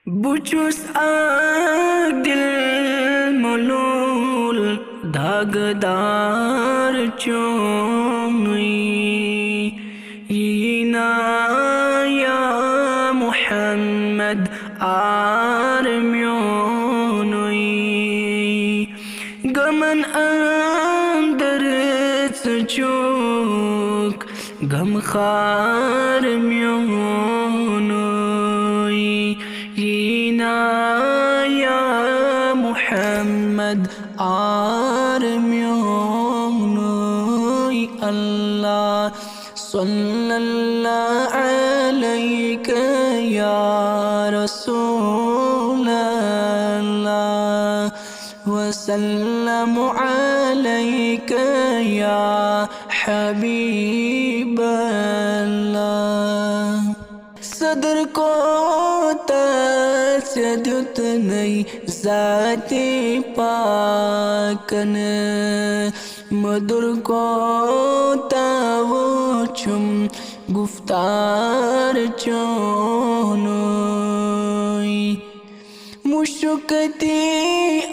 بچوس دل ملول داغدار چونی ینا یا محمد آرمیونی گمن اندر سچوک غم خار میونی ینا یا محمد آرمیونی اللہ صلی اللہ علیک یا رسول اللہ وسلم علیک یا حبیب اللہ صدر کو تسجدت نئی ذات پاکن مدر کو تاوچم گفتار چونوی مشکتی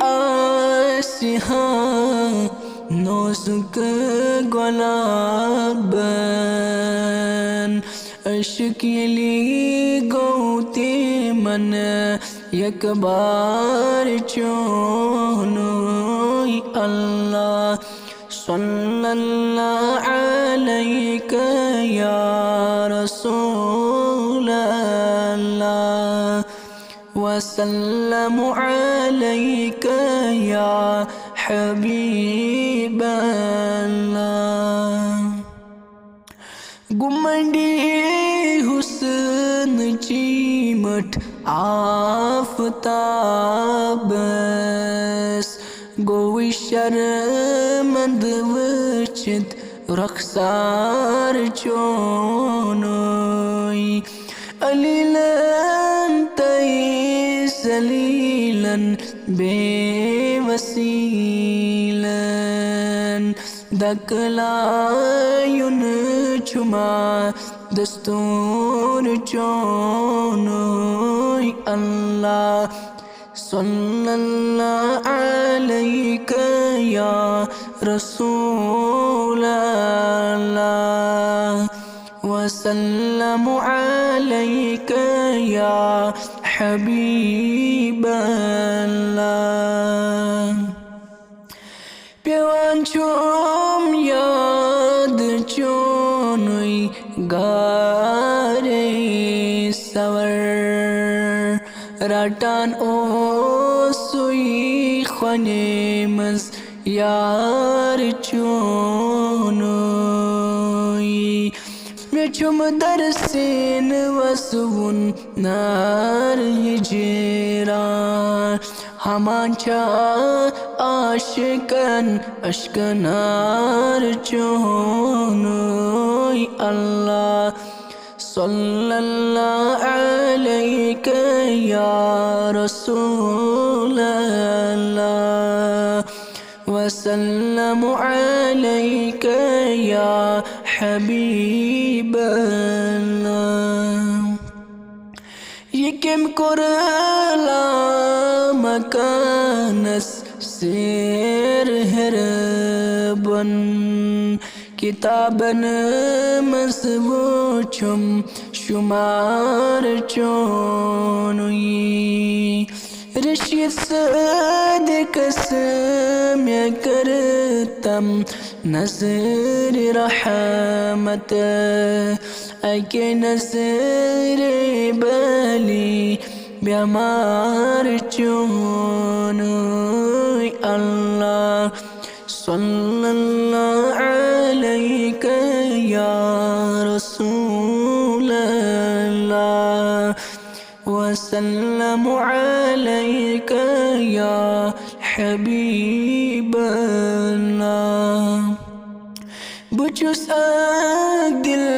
آسیاں نوزک گلابن عشق یلی گوتی من یک بار چونوی اللہ صلی اللہ علیک یا رسول اللہ وسلم علیک یا حبیب اللہ گمنڈی حسن چیمٹ آفتابس گوی شرمند وچت رخسار چونوی علیلن تی سلیلن بے وسیلن دکلایون چما دستور چونوی اللہ صلی اللہ علیک یا رسول اللہ وسلم علیک یا حبیب اللہ پیوان چوم یاد چونوی گارے سور راتان او سوی خونیمز یار چونوی میچم در سین وسون نار ہجران ہمان چا عاشقن اشکنار چونوی اللہ صلی اللہ علیک یا رسول اللہ وسلم علیک یا حبیب اللہ یکم کرلا مکانس سیر ہربن کتابن مزوچم شمار چونوی رشید صدق قسم کرتم نظر رحمت اکے نظر بلی بیمار چونوی اللہ صلی اللہ علیک یا رسول اللہ وسلم علیک یا حبیب اللہ بچوس دل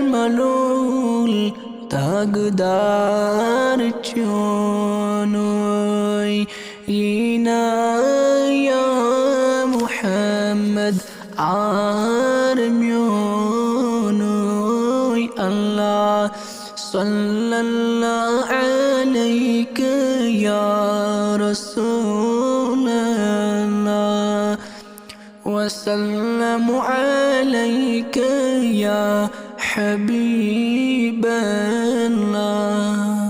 ملول داغدار چونوی ینا یا محمد آرمیونوی اللہ صلی اللہ علیہ رسول الله وسلم عليك يا حبيب الله.